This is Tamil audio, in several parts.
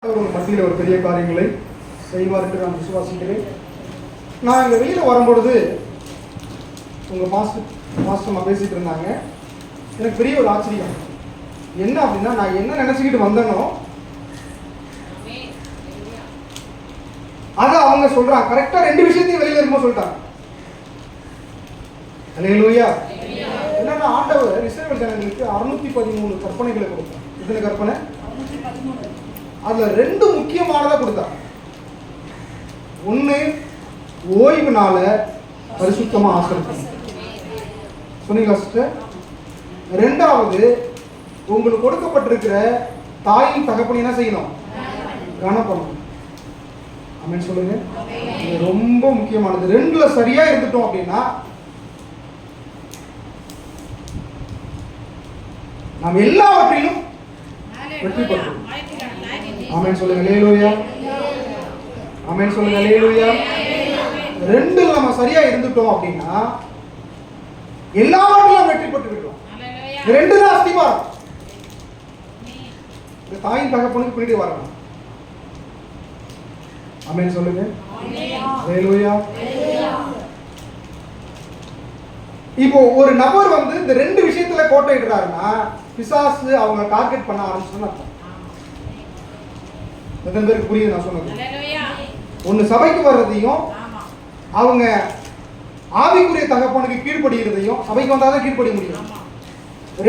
மத்தியில் ஒரு பெரிய காரியங்களை செய்வார் என்று நான் விசுவாசிக்கிறேன். நான் இங்கே வெளியில் வரும்பொழுது உங்கள் மாஸ்டர்மா பேசிகிட்டு இருந்தாங்க. எனக்கு பெரிய ஒரு ஆச்சரியம் என்ன அப்படின்னா, நான் என்ன நினச்சிக்கிட்டு வந்தேனோ அதை அவங்க சொல்கிறாங்க. கரெக்டாக 2 விஷயத்தையும் வெளியில் இருக்கும்போது சொல்லிட்டாங்க. அல்லேலூயா. என்னன்னா, ஆண்டவர் இஸ்ரவேல் ஜனங்களுக்கு 613 கற்பனைகளை கொடுத்தார். எத்தனை கற்பனை? அதுல 2 முக்கியமானதா கொடுத்தார். ஒண்ணு, ஓய்வு நாள பரிசுத்தமா ஆசரிக்கணும் சொன்னீங்களா சிஸ்டர்? 2வது, உங்களுக்கு கொடுக்கப்பட்டிருக்கிற தாயின் தகப்பனை என்ன செய்யணும்? கனம் பண்ணணும். ஆமென் சொல்லுங்க. இது ரொம்ப முக்கியமானது. 2ல சரியா இருந்துட்டோம் அப்படின்னா நாம் எல்லாவற்றிலும் வெற்றி பெறுவோம். ஆமென் சொல்லுங்க. அல்லேலூயா. ஆமென் சொல்லுங்க. அல்லேலூயா. 2ல நம்ம சரியா இருந்துட்டோம் அப்படின்னா எல்லாவற்றிலும் வெற்றி பெற்று விட்டோம். 2 தான் அஸ்திவாரம். இந்த தாயின் தகப்பனுக்கு பின்னாடி வரணும். ஆமென் சொல்லுங்க. அல்லேலூயா. இப்போ ஒரு நபர் இந்த 2 விஷயத்துல கோட்டையிடுறாருன்னா பிசாசு அவங்க டார்கெட் பண்ண ஆரம்பிச்சுன்னு அர்த்தம். எத்தனை பேருக்கு புரியுது நான் சொன்னது? ஒன்னு சபைக்கு வர்றதையும் அவங்க ஆவிக்குரிய தகப்பனுக்கு கீழ்படுகிறதையும், சபைக்கு வந்தாதான் கீழ்படிய முடியும்,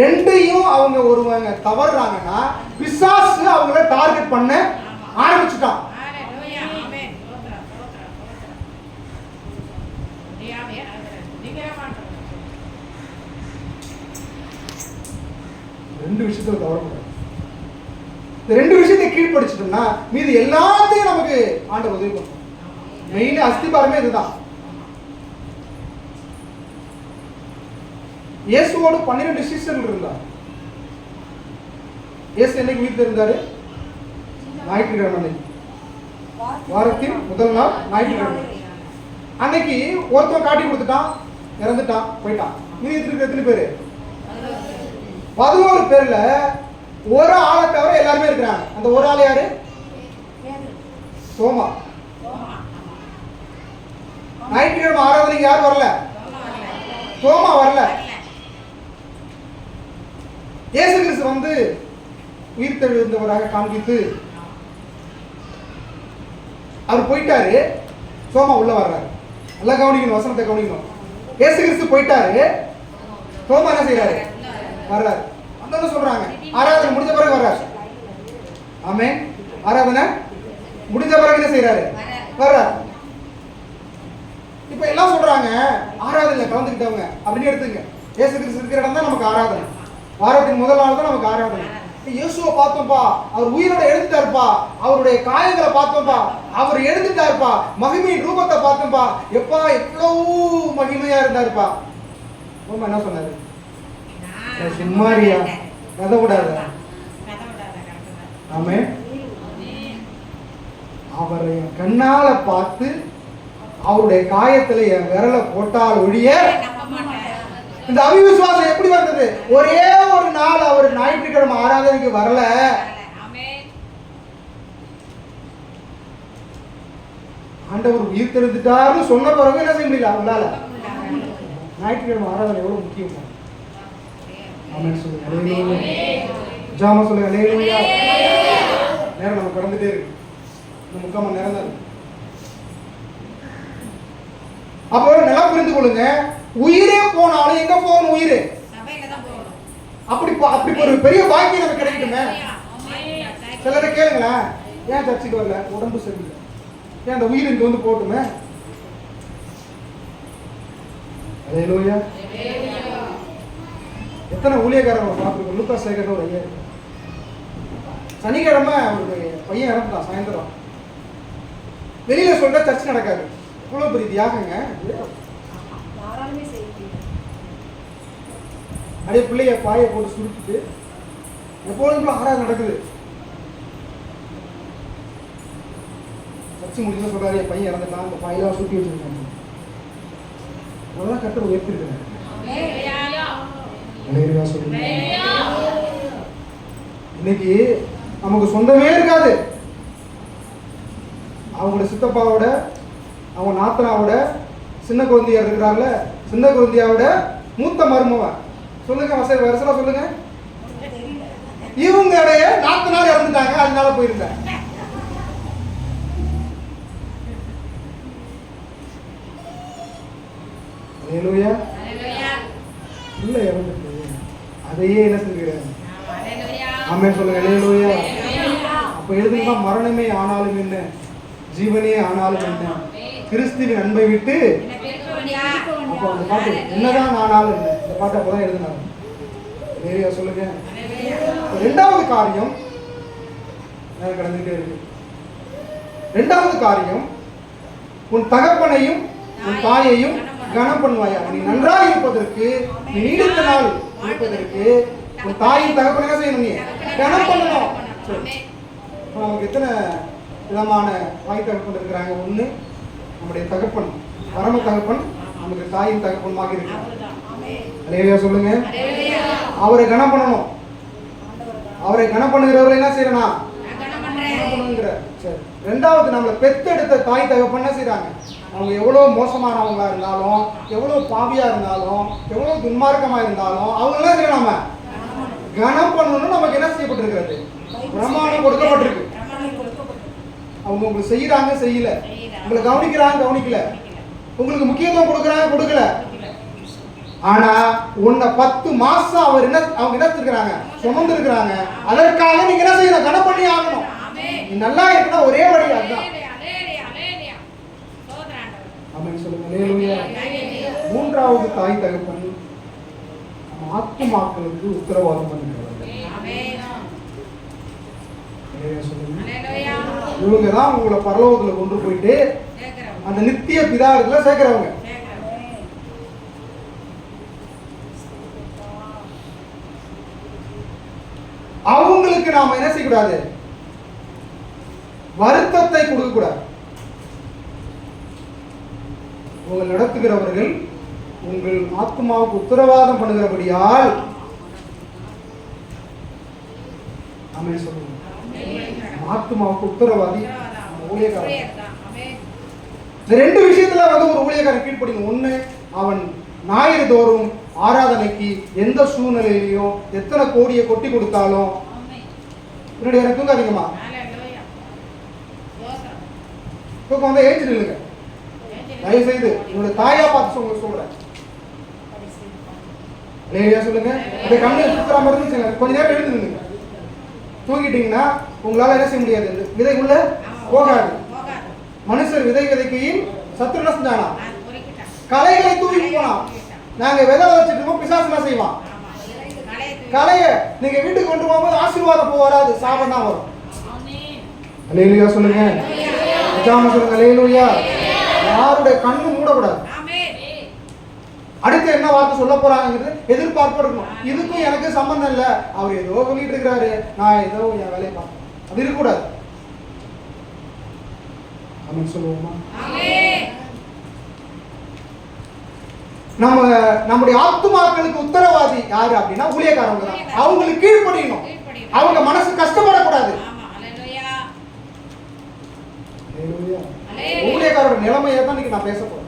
2யும் அவங்க ஒருவங்க தவறுறாங்கன்னா பிசாசு அவங்கள டார்கெட் பண்ண ஆரம்பிச்சுட்டான். ரெண்டு விஷயத்துல தவறக்கூடாது. இந்த 2 விஷயத்தை கீழ்படிச்சிட்டோம்னா மீது எல்லாத்தையும் நமக்கு ஆண்டவர் உதவி பண்ணும். மெயின் அஸ்திபாரமே இதுதான். இயேசுவோடு 12 சீஷர்கள் இருந்தார். இயேசு என்னைக்கு வீட்டில் இருந்தாரு? ஞாயிற்றுக்கிழமை அன்னைக்கு. வாரத்தின் முதல் நாள் ஞாயிற்றுக்கிழமை அன்னைக்கு ஒருத்தன் காட்டி கொடுத்துட்டான், இறந்துட்டான், போயிட்டான். மீதி எத்தனை பேரு? 11 பேர்ல ஒரு ஆளை தவிர எல்லாருமே இருக்கிறாங்க. அந்த ஒரு ஆள் யாரு? தோமா. ஞாயிற்றுக்கிழமை ஆராதனைக்கு யார் வரல? தோமா வரல. இயேசு கிறிஸ்து உயிர் தெழுந்தவராக காண்பித்து அவர் போயிட்டாரு. தோமா உள்ள வர்றாரு. நல்லா கவனிக்கணும், வசனத்தை கவனிக்கணும். இயேசு கிறிஸ்து போயிட்டாரு, தோமா என்ன செய்யறாரு? வர்றாரு. அந்த சொல்றாங்க ஆராதனை முடிஞ்ச பிறகு வர்றாரு. ஆமென். ஆராதனை முடிஞ்ச பிறகு என்ன செய்யறாரு? வர்றாரு. இப்ப எல்லாம் சொல்றாங்க ஆராதனை கலந்துக்கிட்டவங்க அப்படின்னு எடுத்துங்க. இயேசு கிறிஸ்து இருக்கிற இடம் தான் நமக்கு ஆராதனை. வாரத்தின் முதல் நாள் தான் நமக்கு ஆராதனை. இயேசுவை பார்த்தோம்ப்பா, அவர் உயிரோட எழுந்துட்டாருப்பா, அவருடைய காயங்களை பார்த்தோம்ப்பா, அவர் எழுந்துட்டாருப்பா, மகிமையின் ரூபத்தை பார்த்தோம்ப்பா, எப்பா எவ்வளவு மகிமையா இருந்தாருப்பா. என்ன சொன்னாரு? சும்மாரியா, கதை விடாத. ஆமென். அவரை கண்ணால பார்த்து அவருடைய காயத்துல என் விரலை போட்டால் ஒழிய இந்த அவிசுவாசம் எப்படி வந்தது? ஒரே ஒரு நாள் அவர் ஞாயிற்றுக்கிழமை ஆராதனைக்கு வரல. ஆண்டவர் உயிர் தெழுந்துட்டாருன்னு சொன்ன பிறகு என்ன செய்ய முடியல அவங்களால. ஞாயிற்றுக்கிழமை ஆராதனை எவ்வளவு முக்கியம். ஆமென் சொல்லுங்க. அல்லேலூயா. ஜாம சொல்லுங்க. அல்லேலூயா. நேரம் நம்ம கடந்துட்டே இருக்கு. இந்த 3/4 மணி நேரம் தான் இருக்கு. அப்போ நல்லா புரிந்து கொள்ளுங்க, உயிரே போனாலும் எங்க போகணும்? உயிரே அப்படி ஒரு பெரிய பாக்கியம் நமக்கு கிடைக்கட்டுமே. சிலரை கேளுங்களேன், ஏன் சர்ச்சுக்கு வரல? உடம்பு சரியில்லை. ஏன் அந்த உயிர் இங்க போட்டுமே? அல்லேலூயா. எத்தனை ஊழியக்காரங்க பார்த்துருக்கோம். லூக்கா சேகர் ஒரு ஐயா இருக்கு. சனிக்கிழமை அவருடைய பையன் இறந்துட்டான். சாயந்தரம் வெளியில சொல்ற சர்ச் நடக்காது. இவ்வளவு பெரிய தியாகங்க. அப்படியே பிள்ளைய பாயை போட்டு சுருட்டிட்டு எப்பொழுதும் ஆராதனை நடக்குது. சர்ச்சு முடிஞ்சு சொல்றாரு, என் பையன் இறந்துட்டான், அந்த பாயெல்லாம் சுருட்டி வச்சிருக்காங்க. அதெல்லாம் கட்ட உயர்த்திருக்கிறேன். இன்னைக்கு நமக்கு சொந்தமே இருக்காது. அவங்களோட சித்தப்பாவோட, அவங்க நாத்தனாவோட சின்ன குழந்தையா இருக்கிறாங்கல்ல, சின்ன குழந்தையாவோட மூத்த மருமவன். சொல்லுங்க வருஷம் சொல்லுங்க. இவங்களுடைய நாத்தனார் இறந்துட்டாங்க, அதனால போயிருந்தேன். அல்லேலூயா. இல்ல இறந்துட்டு அதையே என்ன செஞ்சுக்கிறாங்க? ஆமென் சொல்லுங்க. அல்லேலூயா. அப்ப எழுதுங்க, மரணமே ஆனாலும் என்ன, ஜீவனே ஆனாலும் என்ன, கிறிஸ்துவின் அன்பை விட்டு. அப்ப அந்த பாட்டு என்னதான் ஆனாலும் என்ன, இந்த பாட்டு அப்பதான் எழுதினாங்க. அல்லேலூயா சொல்லுங்க. இரண்டாவது காரியம் கடந்துட்டே இருக்கு. இரண்டாவது காரியம், உன் தகப்பனையும் உன் தாயையும் கனம் பண்ணுவாயா. நீ நன்றாக இருப்பதற்கு, நீ நீடித்த நாள் இருப்பதற்கு உன் தாயின் தகப்பனை என்ன செய்யணும்? நீ கனம் பண்ணணும். நமக்கு எத்தனை விதமான தாய் தகப்பன் இருக்கிறாங்க? ஒண்ணு நம்முடைய தகப்பன், பரம தகப்பன் நமக்கு தாயின் தகப்பனமாக இருக்கு. அல்லேலூயா சொல்லுங்க. அவரை கனம் பண்ணணும். அவரை கனம் பண்ணுகிறவர்கள் என்ன செய்யறா? சரி. ரெண்டாவது, நம்மளை பெத்தெடுத்த தாய் தகப்பன் என்ன செய்யறாங்க? அவங்க எவ்வளவு மோசமானவங்களா இருந்தாலும், எவ்வளவு பாவியா இருந்தாலும், எவ்வளவு துன்மார்க்கமா இருந்தாலும் அவங்க என்ன செய்யணும்? நம்ம கனம் பண்ணணும்னு நமக்கு என்ன செய்யப்பட்டிருக்கிறது? பிரமாணம் கொடுக்கப்பட்டிருக்கு. அவங்க உங்களுக்கு செய்யறாங்க, செய்யல, உங்களை கவனிக்கிறாங்க, கவனிக்கல, உங்களுக்கு முக்கியத்துவம் கொடுக்குறாங்க, கொடுக்கல. ஆனா உன்னை 10 மாசம் அவங்க என்ன இருக்கிறாங்க? சுமந்து இருக்கிறாங்க. அதற்காக நீங்க என்ன செய்யணும்? கனம் பண்ணி ஆகணும். நீ நல்லா இருக்கணும், ஒரே வழி அதுதான். ஆமென் சொல்லுங்க. அல்லேலூயா. மூன்றாவது தாய் தகப்பன் நம்ம ஆத்துமாக்களுக்கு உத்தரவாதம் பண்ணுகிறவர்கள். இவங்க தான் உங்களை பரலோகத்துல கொண்டு போயிட்டு அந்த நித்திய பிதாவுக்குள்ள சேர்க்கிறவங்க. அவங்களுக்கு நாம என்ன செய்யக்கூடாது? வருத்தத்தை கொடுக்க கூடாது. உங்கள் நடத்துகிறவர்கள் உங்கள் ஆத்மாவுக்கு உத்தரவாதம் பண்ணுகிறபடியால் ஆமென் சொல்லுங்க. ஆத்மாவுக்கு உத்தரவாதி ஊழியக்காரன். இந்த ரெண்டு விஷயத்துல ஒரு ஊழியக்காரன் கீழ்ப்படிங்க. ஒண்ணு, அவன் ஞாயிறு தோறும் ஆராதனைக்கு எந்த சூழ்நிலையிலையும் எத்தனை கோடியை கொட்டி கொடுத்தாலும் என்னுடைய எனக்கு தூங்காதீங்கம்மா, தூக்கம் வந்து ஏஞ்சி நில்லுங்க. தயவு செய்து என்னோட தாயா பார்த்து சொல்றேன். லேடியா சொல்லுங்க. அந்த கண்ணு சுத்தராம இருந்துச்சுங்க, கொஞ்ச நேரம் எழுந்து நில்லுங்க. தூங்கிட்டீங்கன்னா உங்களால என்ன செய்ய முடியாது, விதைக்குள்ள போகாது. மனுஷர் விதை விதைக்கையில் சத்துரு என்ன செஞ்சானா? களைகளை தூக்கி போனான். நாங்க விதை வச்சுட்டு இருக்கோம், பிசாசு என்ன செய்வான்? களைய நீங்க வீட்டுக்கு கொண்டு போகும்போது ஆசீர்வாதம் வராது, சாபம் தான் வரும். அல்லேலூயா சொல்லுங்க. நிஜமா சொல்லுங்க. அல்லேலூயா. யாருடைய கண்ணு மூடக்கூடாது. அடுத்து என்ன வார்த்தை சொல்ல போறாங்கிறது எதிர்பார்ப்பு இருக்கணும். இதுக்கும் எனக்கு சம்பந்தம் இல்லை, அவர் ஏதோ சொல்லிட்டு இருக்கிறாரு, நான் ஏதோ என் வேலையை பார்ப்பேன், அது இருக்கக்கூடாது. ஆமென் சொல்லுவோமா? நம்முடைய ஆத்துமாக்களுக்கு உத்தரவாதி யாரு அப்படின்னா ஊழியக்காரங்க தான். அவங்களுக்கு கீழ்ப்படியணும். அவங்க மனசு கஷ்டப்படக்கூடாது. ஊழியக்காரோட நிலைமையை தான் இன்னைக்கு நான் பேச போறேன்.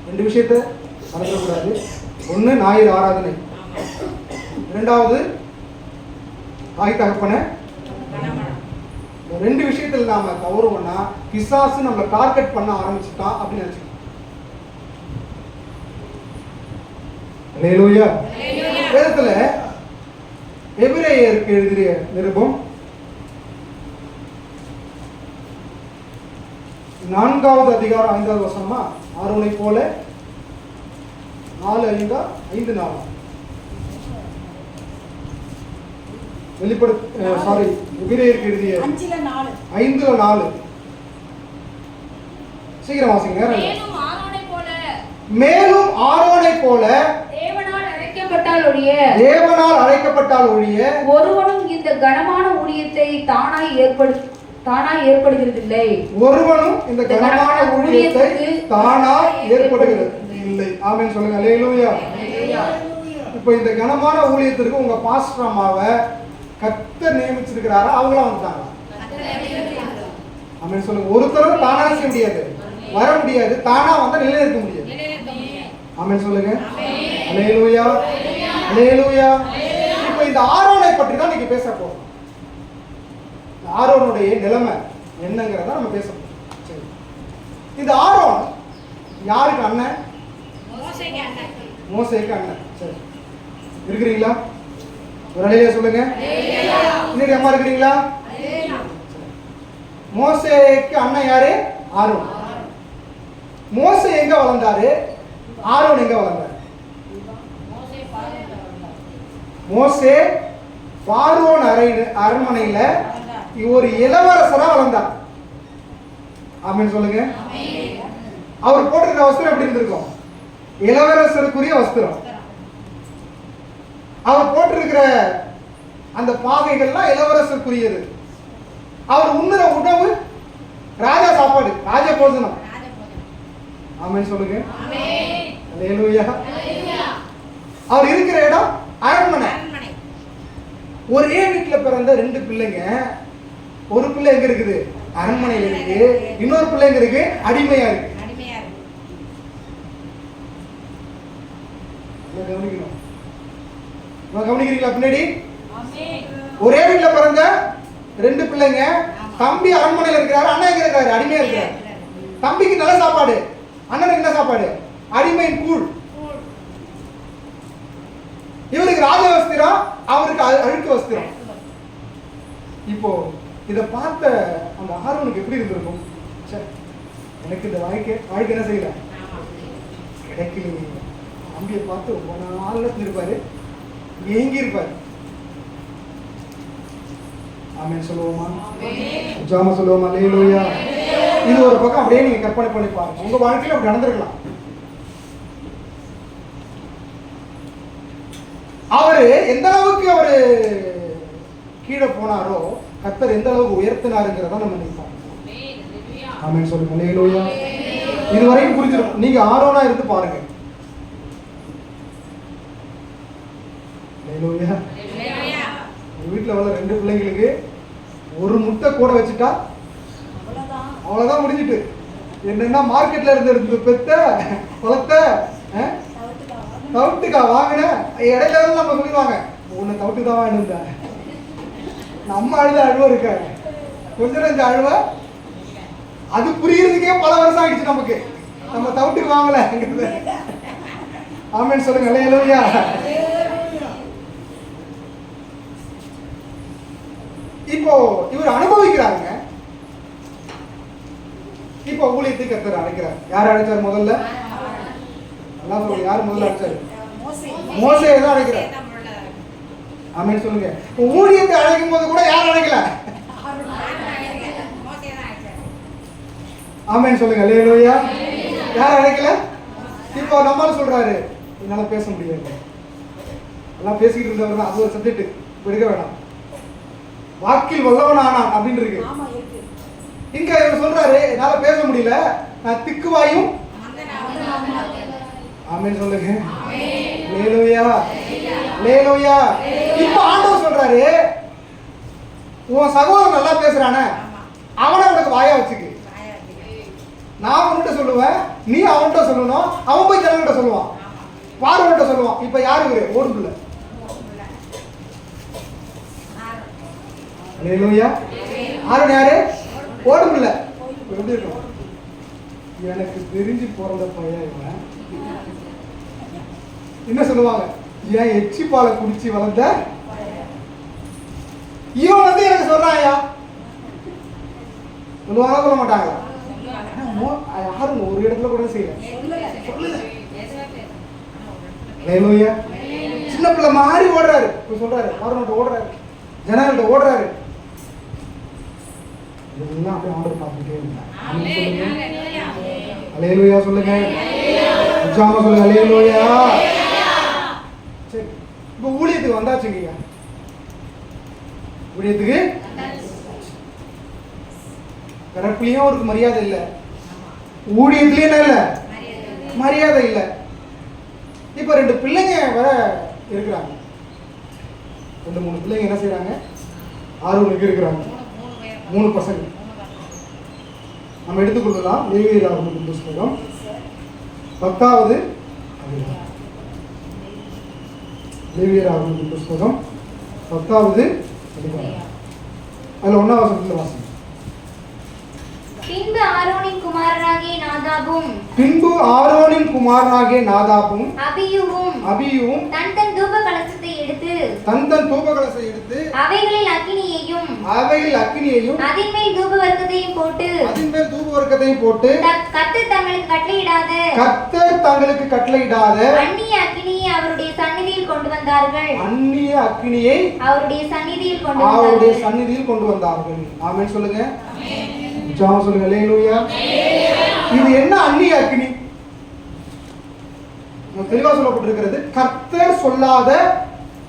ரெண்டு விஷயத்தை மறந்துடக்கூடாது. ஒண்ணு ஞாயிறு ஆராதனை, இரண்டாவது தாய் தகப்பனை. ரெண்டு விஷயத்துல நாம தவறுவோம்னா பிசாசு நம்மளை டார்கெட் பண்ண ஆரம்பிச்சுட்டான் அப்படின்னு நினைச்சுக்கோங்க. அல்லேலூயா. வேதத்துல எபிரேயருக்கு எழுதிய நிருபம் 4வது அதிகாரம் 5வது வசனமா, ஆரோனை போல 4:5 எபிரேயருக்கு எழுதிய 5:4 சீக்கிரம் வாசிங்க. மேலும் ஆரோனை போல தேவனால் அழைக்கப்பட்டால் ஒழிய ஒருவனும் இந்த கனமான ஊழியத்தை தானாய் ஏற்படுகிறதில்லை. ஒருவனும் இந்த கனமான ஊழியத்தை தானாய் ஏற்படுகிறது இல்லை. ஆமென் சொல்லுங்க. அல்லேலூயா. இப்போ இந்த கனமான ஊழியத்திற்கு உங்க பாஸ்டர் அம்மாவை கர்த்தர் நியமிச்சிருக்கிறாரா? அவங்களா வந்துட்டாங்க? ஆமென் சொல்லுங்க. ஒருத்தரும் தானா செய்ய முடியாது, வர முடியாது, தானா வந்தா நிலைநிறுத்த முடியாது. ஆமென் சொல்லுங்க. அல்லேலூயா, அல்லேலூயா. இப்போ இந்த ஆரோனை பற்றி தான் நீங்க பேச போறோம். ஆரோனுடைய நிலைமை என்னங்கிறத நம்ம பேச போறோம். சரி, இந்த ஆரோன் யாருக்கு அண்ணன்? மோசேக்கு அண்ணன். சரி, இருக்கிறீங்களா? ஒரு அலையில சொல்லுங்க. இன்னைக்கு அம்மா இருக்கிறீங்களா? மோசேக்கு அண்ணன் யாரு? ஆரோன். மோசே எங்க வளர்ந்தாரு? ஆரோன் எங்க வளர்ந்தாரு? மோசே பார்வோன் அரண்மனையில ஒரு இளவரசரா வளர்ந்தார். ஆமென் சொல்லுங்க. அவர் போட்டிருக்கிற வஸ்திரம் எப்படி இருந்திருக்கும்? இளவரசருக்குரிய வஸ்திரம். அவர் போட்டிருக்கிற அந்த பாகைகள்லாம் இளவரசருக்குரியது. அவர் உண்ணுற உணவு ராஜா சாப்பாடு, ராஜ போஜனம். ஆமென் சொல்லுங்க. அல்லேலூயா. அவர் இருக்கிற இடம் அரண்மனை. ஒரே வீட்டுல பிறந்த 2 பிள்ளைங்க. ஒரு பிள்ளை எங்க இருக்குது? அரண்மனையில் இருக்கு. இன்னொரு பிள்ளை எங்க இருக்கு? அடிமையா இருக்கு. கவனிக்கணும். கவனிக்கிறீங்களா? பின்னாடி ஒரே வீட்டுல பிறந்த 2 பிள்ளைங்க. தம்பி அரண்மனையில் இருக்கிறாரு, அண்ணன் எங்க இருக்காரு? அடிமையா இருக்கிறாரு. தம்பிக்கு நல்ல சாப்பாடு, அண்ணனுக்கு என்ன சாப்பாடு? அடிமையின் கூழ். இவருக்கு ராஜ வஸ்திரம், அவருக்கு அழுக்கு வஸ்திரம். இப்போ இதை பார்த்த அந்த ஆரோனுக்கு எப்படி இருந்திருக்கும்? எனக்கு இந்த வாழ்க்கை என்ன செய்யல, கிடைக்கல. தம்பியை பார்த்து ரொம்ப நாள் இருப்பாரு, ஏங்கி இருப்பாரு. ஆமென் சொல்லுவோமா? ஜாம சொல்லுவோமா? அல்லேலூயா. இது ஒரு பக்கம் அப்படியே நீங்க கற்பனை பண்ணி பாருங்க. உங்க வாழ்க்கையில அப்படி நடந்திருக்கலாம். அவரு எந்த அளவுக்கு அவரு கீழே போனாரோ கர்த்தர் எந்த அளவுக்கு உயர்த்தினாருங்கிறத நம்ம நினைப்போம். ஆமென் சொல்லுங்க. அல்லேலூயா. இதுவரைக்கும் புரிஞ்சிருக்கும். நீங்க ஆரோனா இருந்து பாருங்க. அல்லேலூயா. ஒரு வீட்டுல உள்ள 2 பிள்ளைங்களுக்கு ஒரு முட்டை கூட வச்சுட்டா அவ்வளவுதான் முடிஞ்சிட்டு. என்னன்னா மார்க்கெட்ல இருந்து பெத்த வளர்த்த தவிட்டுக்கா வாங்கின இடையில நம்ம சொல்லிடுவாங்க, உன்னை தவிட்டு தான் வாங்கிட்டு. நம்ம அழுத அழுவ இருக்க கொஞ்சம் நெஞ்ச அழுவ, அது புரியறதுக்கே பல வருஷம் ஆயிடுச்சு நமக்கு. நம்ம தவிட்டுக்கு வாங்கல. ஆமென் சொல்லுங்க. அல்லேலூயா. இப்போ இவர் அனுபவிக்கிறாங்க. இப்போ ஊழியத்துக்கு கர்த்தர் அழைக்கிறார். யார் அழைச்சார் முதல்ல? அல்லாஹ் சொல்லுங்க. யார் முதல்ல அழைச்சாரு? மோசே தான் அழைக்கிறார். ஆமென் சொல்லுங்க. ஊழியத்தை அழைக்கும் போது கூட யார் அழைக்கல? ஆமென் சொல்லுங்க. அல்லேலூயா. யார் அழைக்கல? இப்போ நம்மால சொல்றாரு, என்னால பேச முடியாது. எல்லாம் பேசிக்கிட்டு இருந்தவர் தான். அது ஒரு சப்ஜெக்ட், எடுக்க வேணாம். வாக்கில் வல்லவனானான் அப்படின்னு இருக்கு. இங்க இவர் சொல்றாரு, என்னால பேச முடியல, நான் திக்குவாயும். ஆமென் சொல்லுங்க. அல்லேலூயா, அல்லேலூயா. இப்ப ஆண்டவர் சொல்றாரு, உன் சகோதரன் நல்லா பேசுறானே, அவனை உனக்கு வாயா வச்சுக்கு. நான் அவன்கிட்ட சொல்லுவேன், நீ அவன்கிட்ட சொல்லணும். அவன் போய் ஜனங்கிட்ட சொல்லுவான், பார்வன்கிட்ட சொல்லுவான். இப்ப யாரு? ஓடுக்குள்ள. அல்லேலூயா. ஆரோன் யாரு? ஓடுக்குள்ள. எப்படி இருக்கும்? எனக்கு தெரிஞ்சு பிறந்த பையன் இவன். என்ன சொல்லுவாங்க? ஏன் எச்சி பாலை குடிச்சு வளர்ந்த இவன் வந்து எனக்கு சொல்றாயா? சொல்லுவாங்க, சொல்ல மாட்டாங்களா? யாரும் ஒரு இடத்துல கூட செய்யல. அல்லேலூயா. சின்ன பிள்ளை மாறி ஓடுறாரு. சொல்றாரு, பார்வன்கிட்ட ஓடுறாரு, ஜனங்கள்ட்ட ஓடுறாரு. இதெல்லாம் அப்படியே ஆர்டர் பார்த்துட்டே இருந்தாங்க. அல்லேலூயா சொல்லுங்க. உற்சாகமா சொல்லுங்க. அல்லேலூயா. சரி, இப்போ ஊழியத்துக்கு வந்தாச்சுங்க. ஊழியத்துக்கு பிறப்புலயும் அவருக்கு மரியாதை இல்லை, ஊழியத்திலயும் என்ன இல்லை, மரியாதை இல்லை. இப்ப 2 பிள்ளைங்க வர இருக்கிறாங்க. 2-3 பிள்ளைங்க என்ன செய்யறாங்க? ஆரோனுக்கு இருக்கிறாங்க. 3 பசங்க. நம்ம எடுத்துக்கொள்ளலாம். லேவியராகமத்தின் புஸ்தகம் 10வது அதிகாரம். லேவியராகமத்தின் புஸ்தகம் 10வது அதிகாரம். அதுல 1ஆம் வசனத்துல வாசிங்க. பின்பு ஆரோனின் குமாரனாகிய நாதாபும் அபியூவும் தன் தன் தூப கலசத்தை எடுத்து அவைகளில் அக்கினியையும் அதின்மேல் தூப வர்க்கத்தையும் போட்டு கர்த்தர் தங்களுக்கு கட்டளையிடாத அந்நிய அக்கினியை அவருடைய சந்நிதியில் கொண்டு வந்தார்கள். ஆமென் சொல்லுங்க. ஜெபம் சொல்லுங்க. அல்லேலூயா. இது என்ன அந்நிய அக்கினி? தெளிவா சொல்லப்பட்டிருக்கிறது, கர்த்தர் சொல்லாத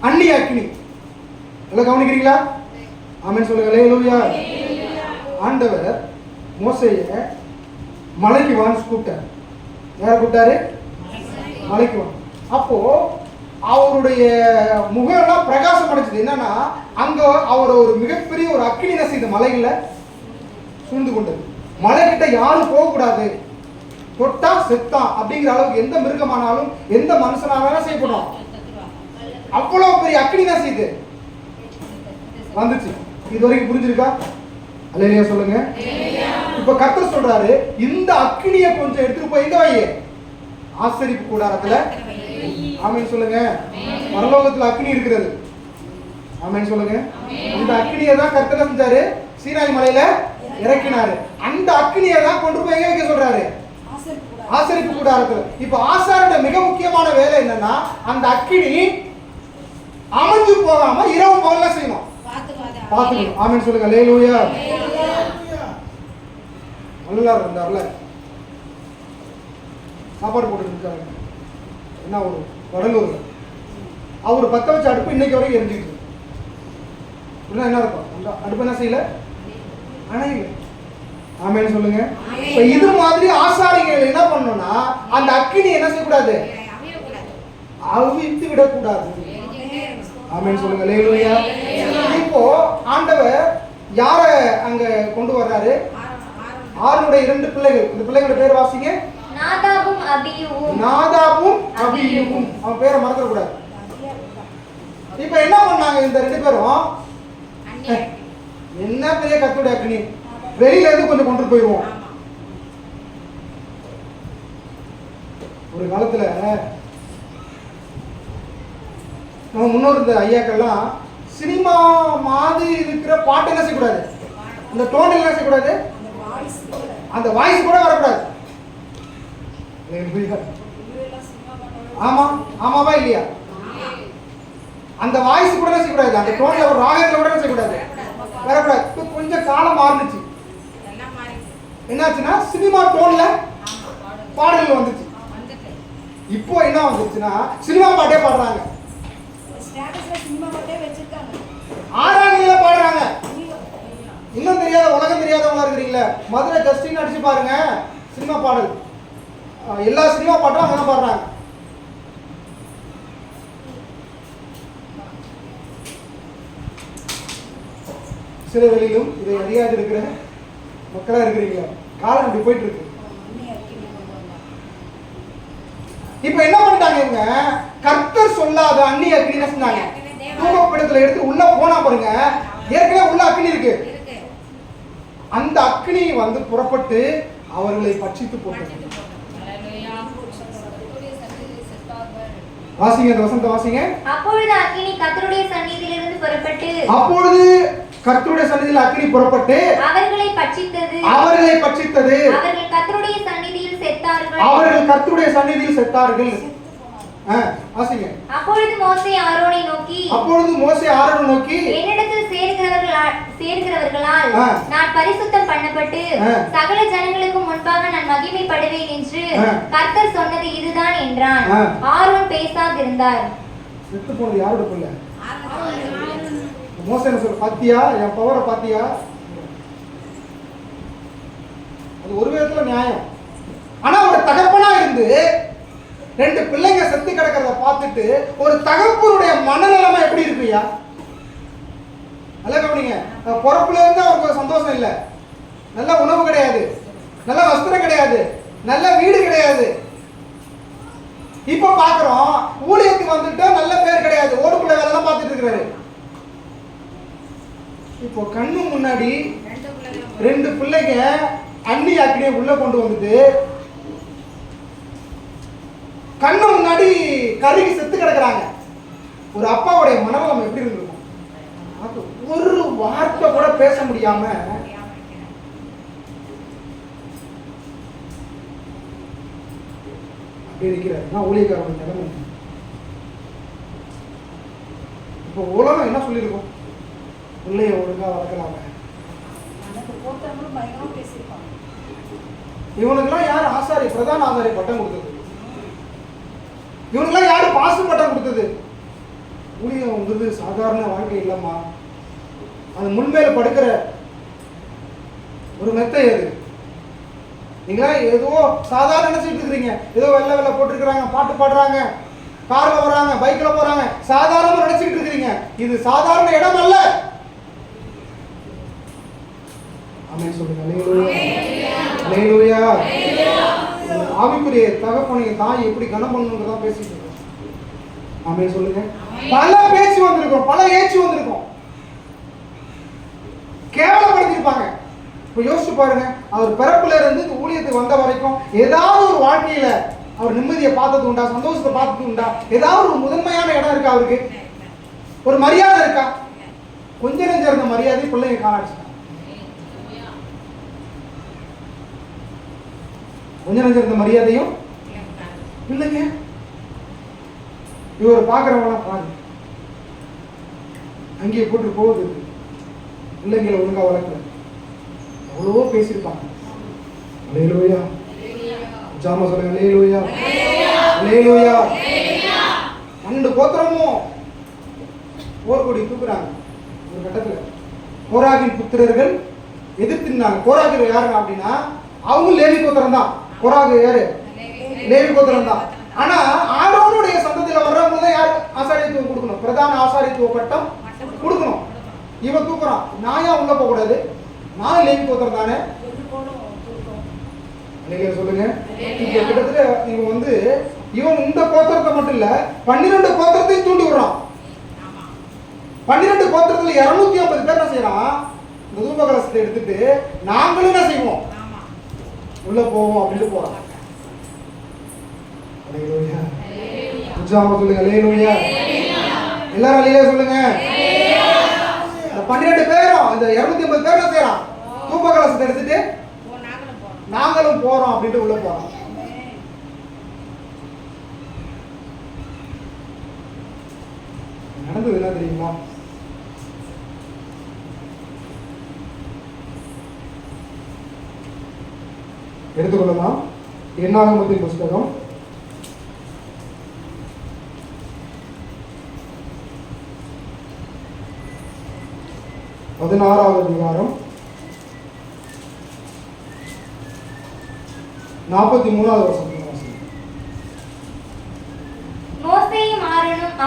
அந்நிய அக்கினி. எல்லாம் கவனிக்கிறீங்களா? ஆமென் சொல்லுங்க. அல்லேலூயா. ஆண்டவர் மோசேயை மலைக்கு வான்னு கூப்பிட்டார். யாரை கூப்பிட்டாரு? மலைக்கு வான். அப்போ அவருடைய முகம்லாம் பிரகாசம் அடைச்சது. என்னன்னா, அங்க அவர் ஒரு மிகப்பெரிய ஒரு அக்கினி நசி இந்த மலையில சூழ்ந்து கொண்டது. மலை கிட்ட யாரும் போகக்கூடாது, தொட்டா செத்தா அப்படிங்கிற அளவுக்கு எந்த மிருகமானாலும் எந்த மனுஷனாலும் செய்யப்படும். அவ்வளவு பெரிய அக்கினி நசி இது வந்துச்சு. இது வரைக்கும் புரிஞ்சிருக்கா? அல்லேலூயா சொல்லுங்க. இப்ப கர்த்தர் சொல்றாரு, இந்த அக்கினியை கொஞ்சம் எடுத்துட்டு போய் எங்க வை? ஆசரிப்பு கூடாரத்துல. ஆமென் சொல்லுங்க. பரலோகத்துல அக்கினி இருக்கிறது. ஆமென் சொல்லுங்க. இந்த அக்கினியை தான் கர்த்தர் செஞ்சாரு, சீனாய் மலையில இறக்கினாரு. அந்த அக்கினியை தான் கொண்டு போய் எங்க வைக்க சொல்றாரு? ஆசரிப்பு கூடாரத்துல. இப்ப ஆசாரோட மிக முக்கியமான வேலை என்னன்னா, அந்த அக்கினி அமஞ்சு போகாம இரவு பகல்ல செய்யணும், பாத்துக்கணும். ஆமென் சொல்லுங்க. அல்லேலூயா. வள்ளலார் இருந்தார்ல, சாப்பாடு போட்டு இருக்காரு. என்ன ஒரு வடலூர்ல அவர் பத்த வச்ச அடுப்பு இன்னைக்கு வரைக்கும் எரிஞ்சுக்கிட்டு என்ன இருக்கும்? அந்த அடுப்பு என்ன செய்யல? அணையில. ஆமென் சொல்லுங்க. இது மாதிரி ஆசாரிகள் என்ன பண்ணணும்னா, அந்த அக்கினி என்ன செய்யக்கூடாது? அவித்து விடக்கூடாது. ஆமென் சொல்லுங்க. அல்லேலூயா. இப்போ ஆண்டவர் யார அங்க கொண்டு வர்றாரு? ஆரோனுடைய 2 பிள்ளைகள். இந்த பிள்ளைகளோட பேர் வாசிங்க. நாதாபும் அபியூவும். அவன் பேரை மறக்க கூடாது. இப்ப என்ன பண்ணாங்க இந்த 2 பேரும்? என்ன பெரிய கர்த்தருடைய அக்கினி, வெளியில இருந்து கொஞ்சம் கொண்டு போயிடுவோம். ஒரு காலத்துல நம்ம முன்னோர் இந்த ஐயாக்கெல்லாம் சினிமா மாதிரி இருக்கிற பாட்டு என்ன செய்யக்கூடாது, இந்த டோன் என்ன செய்யக்கூடாது, அந்த வாய்ஸ் கூட வரக்கூடாது. ஆமா ஆமாவா இல்லையா? அந்த வாய்ஸ் கூட என்ன செய்யக்கூடாது, அந்த டோன்ல ஒரு ராகத்துல கூட என்ன செய்யக்கூடாது, வரக்கூடாது. இப்போ கொஞ்சம் காலம் மாறிடுச்சு. என்னாச்சுன்னா சினிமா டோன்ல பாடல்கள் வந்துச்சு. இப்போ என்ன வந்துச்சுன்னா சினிமா பாட்டே பாடுறாங்க, ஆறாணியில பாடுறாங்க. இன்னும் தெரியாத உலகம் தெரியாதவங்களா இருக்கிறீங்களா? மதுரை ஜஸ்டின் அடிச்சு பாருங்க, சினிமா பாடல் எல்லா சினிமா பாட்டும் அங்கே பாடுறாங்க. சில வெளியிலும் இதை அறியாது இருக்கிற மக்களா இருக்கிறீங்களா? காலம் இப்படி போயிட்டு இருக்கு. இப்ப என்ன பண்ணிட்டாங்க இவங்க? கர்த்தர் சொல்லாத அந்நிய அக்கினி என்ன செஞ்சாங்க? தூபப்பீடத்துல எடுத்து உள்ள போனா பாருங்க, ஏற்கனவே உள்ள அக்கினி இருக்கு. அந்த அக்கினி வந்து புறப்பட்டு அவர்களை பட்சித்து போட்டது. வாசிங்க, அந்த வசனத்தை வாசிங்க. அப்பொழுது அக்கினி கர்த்தருடைய சந்நிதியிலிருந்து புறப்பட்டு, அப்பொழுது கர்த்தருடைய சந்நிதியில் அக்கினி புறப்பட்டு அவர்களை பட்சித்தது. அவர்கள் கர்த்தருடைய சந்நிதியில் செத்தார்கள். செத்தார்கள். வாசிங்க. அப்பொழுது மோசே ஆரோனை நோக்கி, என்னிடத்தில் சேர்கிறவர்களால் நான் பரிசுத்தம் பண்ணப்பட்டு சகல ஜனங்களுக்கு முன்பாக நான் மகிமைப்படுவேன் என்று கர்த்தர் சொன்னது இதுதான் என்றான். ஆரோன் பேசாதிருந்தார். செத்து போனது யாரோட பிள்ளை? மோசே சொல்ற, பாத்தியா என் பவரை பாத்தியா? அது ஒரு விதத்துல நியாயம். ஆனா ஒரு தகப்பனா இருந்து 2 பிள்ளைங்க செத்து கிடக்கிறத பார்த்துட்டு ஒரு தகப்பனுடைய மனநிலைமை எப்படி இருக்குயா? நல்ல கவனிங்க. பொறப்புல இருந்து அவருக்கு சந்தோஷம் இல்லை, நல்ல உணவு கிடையாது, நல்ல வஸ்திரம் கிடையாது, நல்ல வீடு கிடையாது. இப்ப பாக்குறோம் ஊழியத்துக்கு வந்துட்டு நல்ல பேர் கிடையாது, ஓடுக்குள்ள வேலை தான் பார்த்துட்டு இருக்கிறாரு. இப்போ கண்ணு முன்னாடி 2 பிள்ளைங்க அண்ணி அக்கடியை உள்ள கொண்டு வந்துட்டு கண்ணு முன்னாடி கருகி செத்து கிடக்குறாங்க. ஒரு அப்பாவுடைய மனநலம் எப்படி இருந்திருக்கும்? ஒரு வார்த்தை கூட பேச முடியாம அப்படி இருக்கிறார். நான் ஊழியக்காரன் நிலைமை. இப்போ உலகம் என்ன சொல்லியிருக்கோம்? பிள்ளைய ஒழுங்கா வளர்க்கலாங்க. இவனுக்கெல்லாம் யார் ஆசாரி, பிரதான ஆசாரி பட்டம் கொடுத்தது? இவனுக்கெல்லாம் யாரு பாசு பட்டம் கொடுத்தது? ஊழியங்கிறது சாதாரண வாழ்க்கை இல்லம்மா. அது முன்மேல படுக்கிற ஒரு மெத்தை. அது நீங்களா ஏதோ சாதாரண நினைச்சிட்டு இருக்கிறீங்க. ஏதோ வெள்ளை வெள்ளை போட்டிருக்கிறாங்க, பாட்டு பாடுறாங்க, கார்ல வராங்க, பைக்ல போறாங்க, சாதாரணமா நினைச்சிட்டு இருக்கிறீங்க. இது சாதாரண இடம் அல்ல. ஆமென் சொல்லுங்க. அல்லேலூயா. ஆவிக்குரிய தகப்பனை தாய் எப்படி கனம் பண்ணணும்ன்றத பேசிட்டு இருக்கோம். ஆமென் சொல்லுங்க. பல பேச்சு வந்திருக்கும், பல ஏச்சு வந்திருக்கும், கேவலப்படுத்திருப்பாங்க. இப்போ யோசிச்சு பாருங்க, அவர் பிறப்புல இருந்து இந்த ஊழியத்துக்கு வந்த வரைக்கும் ஏதாவது ஒரு வாழ்க்கையில அவர் நிம்மதியை பார்த்தது உண்டா, சந்தோஷத்தை பார்த்தது உண்டா? ஏதாவது ஒரு முதன்மையான இடம் இருக்கா அவருக்கு? ஒரு மரியாதை இருக்கா? கொஞ்ச நெஞ்ச இருந்த மரியாதை பிள்ளைங்க காணாச்சு. கொஞ்ச நெஞ்ச இருந்த மரியாதையும் இல்லைங்க. இவர் பாக்குறவங்க பாருங்க, அங்கேயே போட்டு போகுது, பிள்ளைங்களை ஒழுங்கா வளர்க்கல, அவ்வளவோ பேசியிருப்பாங்க. அல்லேலூயா. ஜாம சொல்லுங்க. அல்லேலூயா. அல்லேலூயா. 2 கோத்திரமும் போர்க்கொடி தூக்குறாங்க. ஒரு கட்டத்துல கோராகின் புத்திரர்கள் எதிர்த்துனாங்க. கோராகு யாருங்க அப்படின்னா அவங்க லேவி கோத்திரம் தான். கோராகு யாரு? லேவி கோத்திரம் தான். ஆனா ஆரோனுடைய சந்ததியில வர்றவங்க தான் யாரு ஆசாரியத்துவம் கொடுக்கணும், பிரதான ஆசாரியத்துவ பட்டம் கொடுக்கணும். இவன் தூக்குறான். நான் ஏன் உள்ள போக கூடாது? நான் லேவி கோத்திரம் தானே. சொல்லுங்க. கிட்டத்தட்ட இவன் இந்த கோத்திரத்தை மட்டும் இல்ல, 12 கோத்திரத்தையும் தூண்டி விடுறான். 12 கோத்திரத்துல 250 பேர் என்ன செய்யறான்? இந்த தூப கலசத்தை எடுத்துட்டு நாங்களும் என்ன செய்வோம்? உள்ள போவோம் அப்படின்னு போறான். அல்லேலூயா. உற்சாகமா சொல்லுங்க. அல்லேலூயா. எல்லாரும் அல்லேலூயா சொல்லுங்க. 12 பேரும் இந்த 250 பேர் என்ன செய்யறான்? தூப கலசத்தை எடுத்துட்டு நாங்களும் போறோம் அப்படின்ட்டு உள்ள போறோம். நடந்தது என்ன தெரியுமா? எடுத்துக்கொள்ளலாம். என்னாகமத்தின் புஸ்தகம் 16வது அதிகாரம் 43வது வசனம். மோசேயும்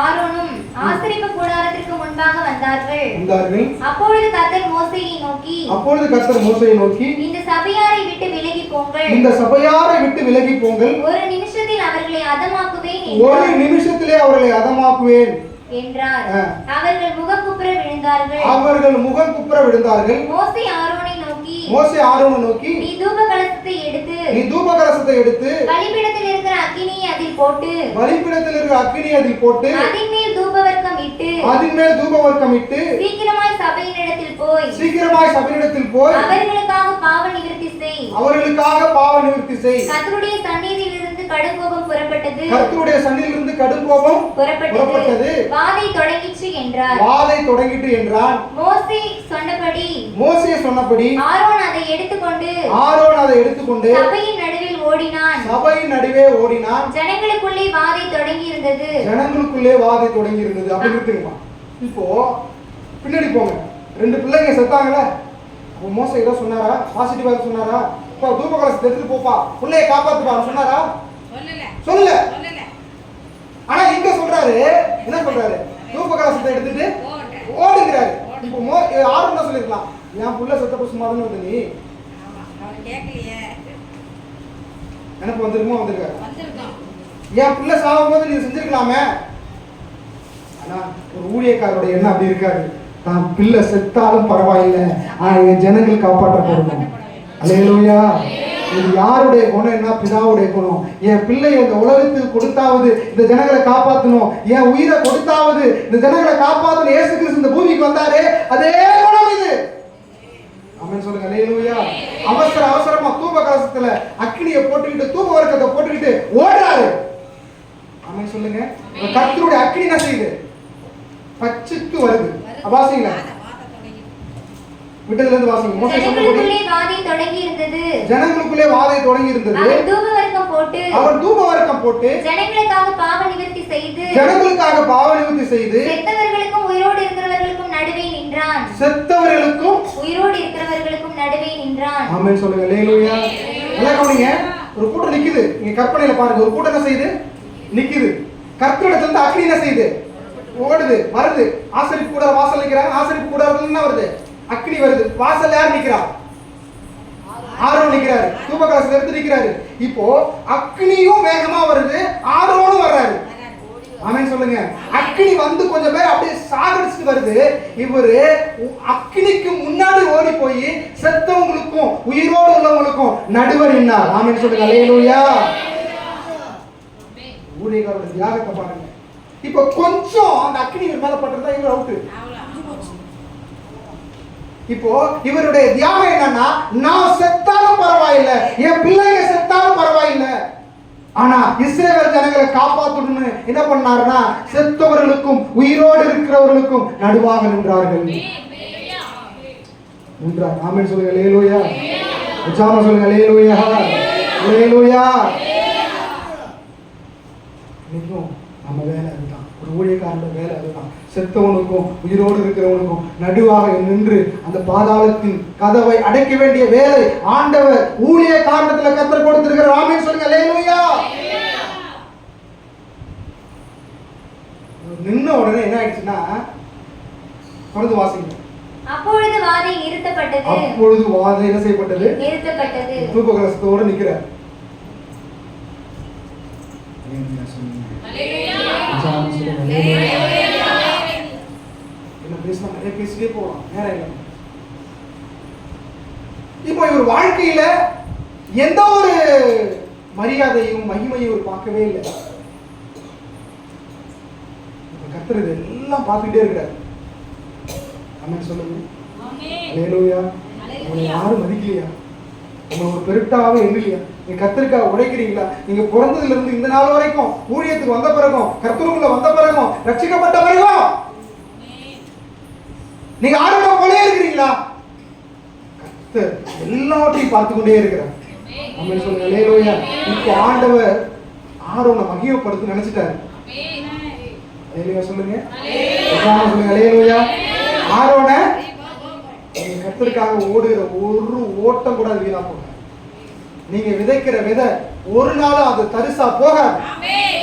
ஆரோனும் ஆசரிப்பு கூடாரத்திற்கு முன்பாக வந்தார்கள். அப்பொழுது கர்த்தர் மோசேயை நோக்கி இந்த சபையாரை விட்டு விலகி போங்கள், ஒரு நிமிஷத்திலே அவர்களை அதமாக்குவேன் என்றார். அவர்கள் முகம் குப்புற விழுந்தார்கள். மோசே ஆரோனை நோக்கி நீ தூப கலசத்தை எடுத்து பலிபீடத்தில் இருக்கிற அக்கினியை அதில் போட்டு அதின் மேல் தூபவர்க்கம் இட்டு சீக்கிரமாய் சபையினிடத்தில் போய் அவர்களுக்காக பாவ நிவர்த்தி செய். கர்த்தருடைய சந்நிதியிலிருந்து கடுங்கோபம் புறப்பட்டது. வாதை தொடங்கிற்று என்றார். மோசே சொன்னபடி ஆரோன் அதை எடுத்துக்கொண்டு சபையின் நடுவே ஓடினான். ஜனங்களுக்குள்ளே வாதை தொடங்கி இருந்தது. அப்படி இருக்குமா? இப்போ பின்னாடி போங்க. 2 பிள்ளைங்க செத்தாங்கல்ல, அப்போ மோசே ஏதோ சொன்னாரா? பாசிட்டிவா சொன்னாரா? இப்போ தூப கலசத்தை எடுத்துட்டு போப்பா, பிள்ளைய காப்பாத்துப்பா சொன்னாரா? சொல்லல. ஆனா இங்க சொல்றாரு, என்ன சொல்றாரு? தூப கலசத்தை எடுத்துட்டு ஓடுங்கிறாரு. இப்போ ஆரோன் என்ன சொல்லிருக்கலாம்? என் புள்ள செத்தப்ப சும்மா தானே வந்து நீ எனக்கு வந்திருக்குமோ வந்திருக்காரு. என் பிள்ளை சாகும் போது நீங்க செஞ்சிருக்கலாமே. ஆனா ஒரு ஊழியக்காரோட எண்ணம் அப்படி இருக்காது. நான் பிள்ளை செத்தாலும் பரவாயில்லை, ஆனா என் ஜனங்கள் காப்பாற்றப்படணும். அல்லேலூயா. இது யாருடைய குணம் என்ன? பிதாவுடைய குணம். என் பிள்ளையை இந்த உலகத்துக்கு கொடுத்தாவது இந்த ஜனங்களை காப்பாற்றணும், என் உயிரை கொடுத்தாவது இந்த ஜனங்களை காப்பாற்றணும். இயேசு கிறிஸ்து இந்த பூமிக்கு வந்தாரு, அதே குணம் இது. ஆமென் சொல்லுங்க. அல்லேலூயா. அவசரமா தூப கலசத்துல அக்கினியை போட்டுக்கிட்டு தூப வர்க்கத்தை போட்டுக்கிட்டு ஓடுறாரு. ஆமென் சொல்லுங்க. கர்த்தருடைய அக்கினி என்ன செய்யுது? பச்சித்து வருது. வாசிங்களா, விட்டதுல இருந்து வாசிங்க. மோசே ஜனங்களுக்குள்ளே வாதை தொடங்கி இருந்தது. ஜனங்களுக்குள்ளே வாதை தொடங்கி இருந்தது. அவர் தூப வர்க்கம் போட்டு ஜனங்களுக்காக பாவ நிவர்த்தி செய்து செத்தவர்களுக்கும் உயிரோடு இருக்கிறவர்களுக்கும் நடுவே நின்றான். ஆமென் சொல்லுங்க. அல்லேலூயா. எல்லாம் கவனிங்க. ஒரு கூட்டம் நிக்குது. நீங்க கற்பனையில பாருங்க. ஒரு கூட்டம் என்ன செய்யுது? நிக்குது. கர்த்தரிடத்துல இருந்து அக்கினி என்ன செய்யுது? ஓடுது, வருது. ஆசரிப்பு கூட வாசல் நிக்கிறாங்க. ஆசரிப்பு கூட என்ன வருது? அக்கினி வருது. வாசல்ல யார் நிக்கிறா? ஆரோன் நிக்கிறாரு. தூப கலசத்துல இருந்து நிக்கிறாரு. இப்போ அக்கினியும் வேகமா வருது, ஆரோனும் வர்றாரு. ஆமென் சொல்லுங்க. அக்கினி வந்து கொஞ்சம் பேர் அப்படியே சாகடிச்சிட்டு வருது. இவரு அக்கினிக்கு முன்னாடி ஓடி போய் செத்தவங்களுக்கும் உயிரோடு உள்ளவங்களுக்கும் நடுவர் நின்னார். ஆமென் சொல்லுங்க. அல்லேலூயா. ஊழியக்காரோட தியாகத்தை பாருங்க. இப்போ கொஞ்சம் அந்த அக்கினி மேல பட்டிருந்தா இவர் அவுட்டு. இப்போ இவருடைய தியாகம் என்னன்னா, நான் செத்தாலும் பரவாயில்லை, என் பிள்ளைங்க செத்தாலும் பரவாயில்லை, ஆனா இஸ்ரவேல் ஜனங்களை காப்பாற்றணும்னு என்ன பண்ணாருன்னா, செத்தவர்களுக்கும் உயிரோடு இருக்கிறவர்களுக்கும் நடுவாக நின்றார்கள். ஆமென் சொல்லுங்க. அல்லேலூயா. உச்சாம சொல்லுங்க. அல்லேலூயா. அல்லேலூயா. இன்னும் நம்ம வேலை அதுதான். ஒரு ஊழியக்காரனோட வேலை அதுதான். செத்தவனுக்கும் உயிரோடு இருக்கிறவனுக்கும் நடுவாக நின்று அந்த பாதாளத்தின் கதவை அடைக்க வேண்டிய வேலை ஆண்டவர் ஊழிய காரணத்துல கர்த்தர் கொடுத்திருக்கிறார். ஆமென் சொல்லுங்க. அல்லேலூயா. நின்ன உடனே என்ன ஆயிடுச்சுன்னா, தொடர்ந்து வாசிங்க. அப்பொழுது வாதை நிறுத்தப்பட்டது. அப்பொழுது வாதை என்ன செய்யப்பட்டது? நிறுத்தப்பட்டது. தூப கலசத்தோடு நிக்கிறார். என்ன பேசினா நிறைய பேசிட்டே போகலாம், நேரம் இல்லை. இப்போ இவர் வாழ்க்கையில எந்த ஒரு மரியாதையும் மகிமையும் இவர் பார்க்கவே இல்லை. கர்த்தர் இதெல்லாம் பார்த்துக்கிட்டே இருக்கிறார். ஆமென் சொல்லுங்க. அல்லேலூயா. உங்களை யாரும் மதிக்கலையா? உங்களை ஒரு பெருட்டாவே எண்ணலையா? நீங்க கர்த்தருக்காக உழைக்கிறீங்களா? நீங்க பிறந்ததுல இருந்து இந்த நாள் வரைக்கும், ஊழியத்துக்கு வந்த பிறகும், கர்த்தருக்குள்ள வந்த பிறகும், ரட்சிக்கப்பட்ட பிறகும் நீங்க ஆரோட போலே இருக்கிறீங்களா? கர்த்தர் எல்லாவற்றையும் பார்த்து கொண்டே இருக்கிறார். ஆமென் சொல்லுங்க. அல்லேலூயா. இப்போ ஆண்டவர் ஆரோனை மகிமைப்படுத்த நினைச்சிட்டாரு. அல்லேலூயா சொல்லுங்க. சொல்லுங்க. அல்லேலூயா. ஆரோனை கர்த்தருக்காக ஓடுகிற ஒரு ஓட்டம் கூட வீணா போகாது. நீங்க விதைக்கிற விதை ஒரு நாளும் அது தரிசா போகாது.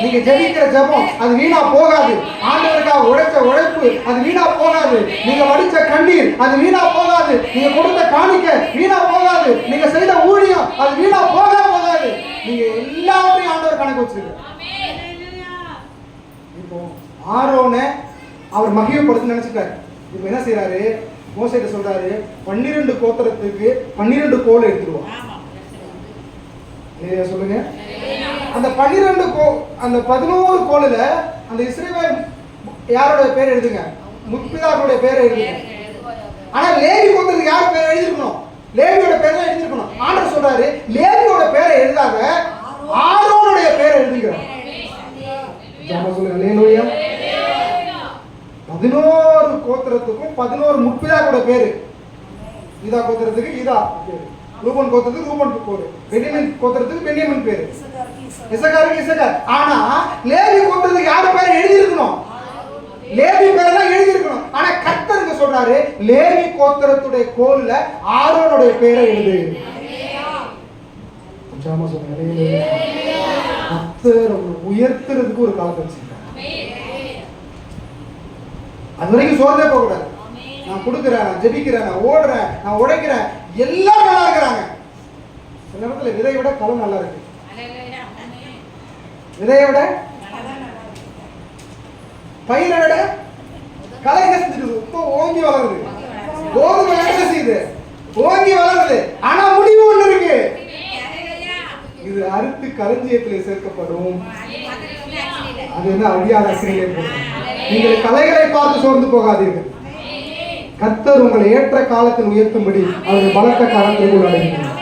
நீங்க ஜெபிக்கிற ஜெபம் அது வீணா போகாது. ஆண்டவருக்காக உழைச்ச உழைப்பு அது வீணா போகாது. நீங்க வடிச்ச கண்ணீர் அது வீணா போகாது. நீங்க கொடுத்த காணிக்கை வீணா போகாது. நீங்க செய்த ஊழியம் அது வீணா போகாது. நீங்க எல்லாத்தையும் ஆண்டவர் கணக்கு வச்சிருக்க. இப்போ ஆரோனை அவர் மகிமைப்படுத்த நினைச்சிட்டாரு. இப்போ என்ன செய்யறாரு? மோசேட்ட சொல்றாரு, 12 கோத்திரத்துக்கு 12 கோல் எடுத்துருவோம். சொல்லுங்க. அந்த 11 கோலுல அந்த இஸ்ரவேல் யாரோட பேர் எழுதுங்க? முற்பிதாக்களுடைய பேரை எழுதுங்க. ஆனா லேவி கோத்திரத்துக்கு யார் பேர் எழுதிருக்கணும்? லேவியோட பேர் தான் எழுதிருக்கணும். ஆண்டவர் சொல்றாரு, லேவியோட பேரை எழுதாத, ஆரோனுடைய பேரை எழுதுங்க. சொல்லுங்க. அல்லேலூயா. 11 கோத்திரத்துக்கும் 11 முற்பிதாக்களோட பேரு. ஈதா கோத்திரத்துக்கு ஈதா பேரு, ரூபன் கோத்திரத்துக்கு ரூபன் பேரு, பென்யமீன் கோத்திரத்துக்கு பென்யமீன் பேரு, இசக்காருக்கு இசக்கார். ஆனா லேவி கோத்திரத்துக்கு யார பேரை எழுதி இருக்கணும்? லேவி பேரெல்லாம் எழுதி இருக்கணும். ஆனா கர்த்தர் சொல்றாரு, லேவி கோத்திரத்துடைய கோல்ல ஆரோனுடைய பேரை எழுது. கர்த்தர் உயர்த்துறதுக்கு ஒரு காலத்தை வச்சிருக்காரு. அது வரைக்கும் சோர்ந்தே போக கூடாது. நான் கொடுக்குறேன், நான் ஜெபிக்கிறேன், நான் ஓடுறேன், நான் உழைக்கிறேன், எல்லாம் நல்லா இருக்கிறாங்க. சில நேரத்துல விதையை விட களம் நல்லா இருக்கு. விதையை விட பயிரை விட களை என்ன செஞ்சுட்டு ரொம்ப ஓங்கி வளருது. கோதுமை என்ன செய்யுது? ஓங்கி வளருது. ஆனா முடிவு ஒண்ணு இருக்கு, இது அறுத்து களஞ்சியத்தில் சேர்க்கப்படும். அது என்ன அழியாத அக்கினியிலே போகும். நீங்கள் கலைகளை பார்த்து சோர்ந்து போகாதீர்கள். கர்த்தர் உங்களை ஏற்ற காலத்தில் உயர்த்தும்படி அவருடைய பலத்த காலத்திற்குள் அடைகிறார்.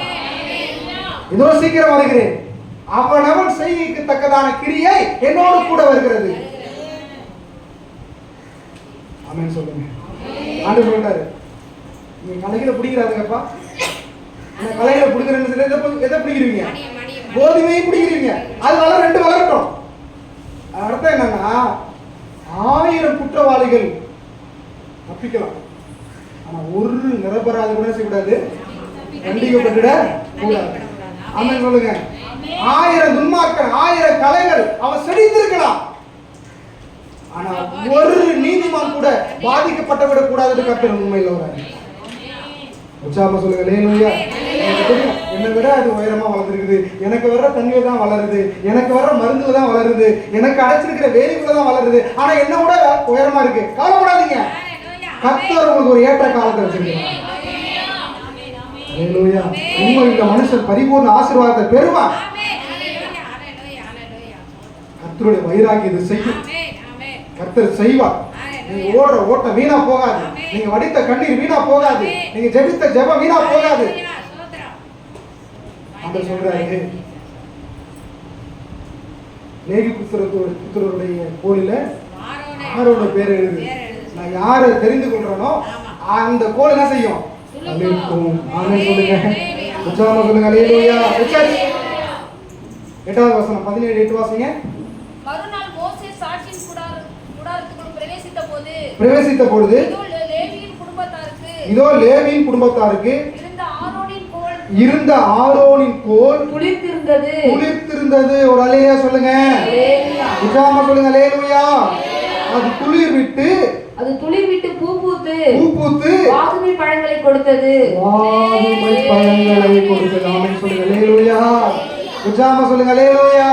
இதோ சீக்கிரம் வருகிறேன், அவனவன் செய்யத்தக்கதான கிரியை என்னோடு கூட வருகிறது. ஆமென் சொல்லுங்க. ஆண்டவர் சொல்றாரு, நீங்க கலைகளை பிடிக்கிறாருங்கப்பா. அந்த கலைகளை பிடிக்கிறேன்னு சொல்லி எதை பிடிக்கிறீங்க? கோதுமையை பிடிக்கிறீங்க. அது வளர 2 வளரட்டும். அர்த்தம் என்னன்னா 1000 குற்றவாளிகள் தப்பிக்கலாம், ஆனா ஒரு நிரபராதி கூட செய்யக்கூடாது, தண்டிக்கப்பட்டுட கூடாது. ஆமென் சொல்லுங்க. 1000 துன்மார்க்கன் 1000 கலைகள் அவன் செழித்திருக்கலாம், ஆனா ஒரு நீதிமான் கூட பாதிக்கப்பட்டு விடக் கூடாது. கர்த்தர் உண்மையில் வராரு. உற்சாகமா சொல்லுங்க ஹல்லேலூயா. என்னை விட அது உயரமா வளர்ந்துருக்குது, எனக்கு வர்ற தண்ணியில தான் வளருது, எனக்கு வர்ற மருந்துல தான் வளருது, எனக்கு அடைச்சிருக்கிற வேலிக்குள்ள தான் வளருது, ஆனா என்ன விட உயரமா இருக்கு. கவலைப்படாதீங்க, கர்த்தர் உங்களுக்கு ஒரு ஏற்ற காலத்தை வச்சிருக்கிறார். ஹல்லேலூயா. உண்மையில் இந்த மனுஷன் பரிபூர்ண ஆசீர்வாதத்தை பெறுவான். கர்த்தருடைய வைராகியத்தை செய்யும். கர்த்தர் செய்வார். நீங்க ஓடுற ஓட்டம் வீணா போகாது, நீங்க வடித்த கண்ணீர் வீணா போகாது, நீங்க ஜெபித்த ஜெபம் வீணா போகாது. ஆண்டவர் சொல்றாரு, லேவி புத்திரருடைய கோலில ஆரோட பேர் எழுது. நான் யாரை தெரிந்து கொள்றேனோ அந்த கோல் என்ன செய்யும்? ஆமென் சொல்லுங்க. உற்சாகமா சொல்லுங்க ஹல்லேலூயா. 8வது வசனம் 17-8 வாசிங்க. மறுநாள் மோசே சாட்சியின் கூடாரத்துக்குள் பிரவேசித்த பொழுது இதோ லேவியின் குடும்பத்தாருக்கு இருந்த ஆரோனின் கோல் குளிர்ந்திருந்தது. ஒரு அல்லேலூயா சொல்லுங்க. உற்சாகமா சொல்லுங்க ஹல்லேலூயா. அது துளிர் விட்டு பூ பூத்து வாதுமை பழங்களை கொடுத்தது. ஆமென் சொல்லுங்க ஹல்லேலூயா. உற்சாகமா சொல்லுங்க ஹல்லேலூயா.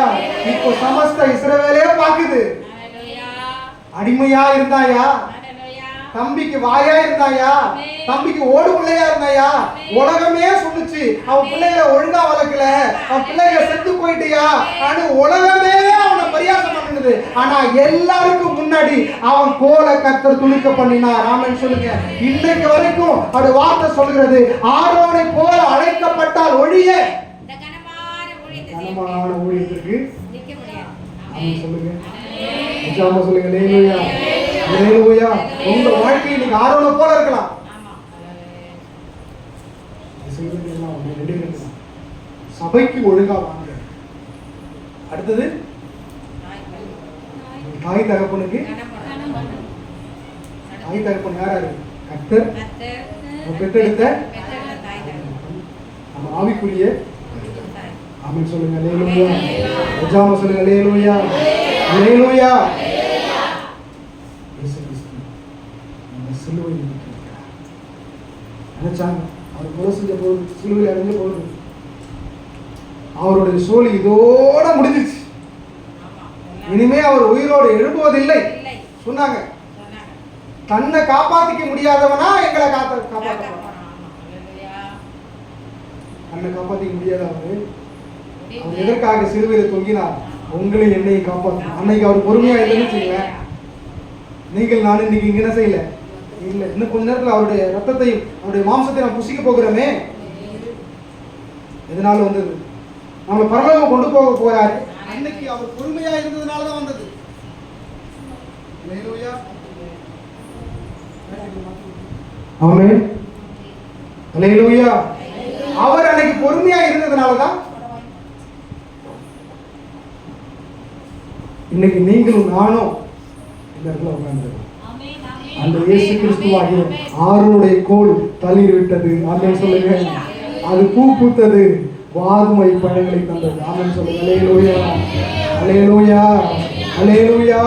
இப்போ சமஸ்த இஸ்ரவேலே பாக்குது. அடிமையா இருந்தாயா? தம்பிக்கு வாயா இருந்தாயா? தம்பிக்கு ஓடு பிள்ளையா இருந்தாயா? உலகமே சொல்லுச்சு அவன் பிள்ளைகளை ஒழுங்கா வளர்க்கல, அவன் பிள்ளைகளை செத்து போயிட்டியா, உலகமே அவனை பரியாசம் பண்ணுது. ஆனா எல்லாருக்கும் முன்னாடி அவன் கோலை கர்த்தர் துணிக்க பண்ணினார். ஆமென் சொல்லுங்க. இன்னைக்கு வரைக்கும் அது வார்த்தை சொல்கிறது, ஆரோனை போல அழைக்கப்பட்டால் ஒழிய கனமான ஊழியத்திற்கு ஆமென் சொல்லுங்க. உற்சாகமா சொல்லுங்க ஹல்லேலூயா. ஹல்லேலூயா. உங்க வாழ்க்கையில் நீங்க ஆரோனை போல இருக்கலாம். சபைக்கு ஒழுங்கா வாங்க. அடுத்தது தாய் தகப்பனுக்கு. தாய் தகப்பன் யாராரு? கர்த்தர் பெற்றெடுத்த நம்ம ஆவிக்குரிய. ஆமென் சொல்லுங்க ஹல்லேலூயா. உற்சாகமா சொல்லுங்க ஹல்லேலூயா. ஹல்லேலூயா. இயேசு கிறிஸ்து நம்ம சிலுவையில் இருக்கிறார். நினைச்சாங்க அவர் கொலை செஞ்ச போது, சிலுவையில் அடைஞ்ச போது அவருடைய சோழி இதோட முடிஞ்சிச்சு, இனிமே அவர் உயிரோடு எழும்புவதில்லை சொன்னாங்க. தன்னை காப்பாத்திக்க முடியாதவனா எங்களை காப்பாற்ற, தன்னை காப்பாத்திக்க முடியாத அவர் எதற்காக சிலுவையில் தொங்கினார்? உங்களை என்னையும் காப்பாற்ற. அன்னைக்கு அவர் பொறுமையா இல்லைன்னு செய்யல. நீங்கள் நான் இன்னைக்கு இங்க என்ன செய்யல இல்ல, இன்னும் கொஞ்ச நேரத்தில் அவருடைய ரத்தத்தையும் அவருடைய மாம்சத்தை நாம் புசிக்க போகிறோமே. எதனால வந்தது? நம்மளை பரலோகம் கொண்டு போக போறாரு. அன்னைக்கு அவர் பொறுமையா இருந்ததுனால தான் வந்தது. ஹல்லேலூயா. ஆமென் ஹல்லேலூயா. அவர் அன்னைக்கு பொறுமையா இருந்ததுனால தான் இன்னைக்கு நீங்களும் நானும் இந்த இடத்துல உட்கார்ந்திருக்கோம். அந்த இயேசு கிறிஸ்துவாகிய ஆரோனுடைய கோல் தளிர் விட்டது. ஆமென் சொல்லுங்க. அது பூ பூத்தது, வாதுமை பழங்களை தந்தது. ஆமென் சொல்லுங்க. ஹல்லேலூயா. ஹல்லேலூயா. ஹல்லேலூயா.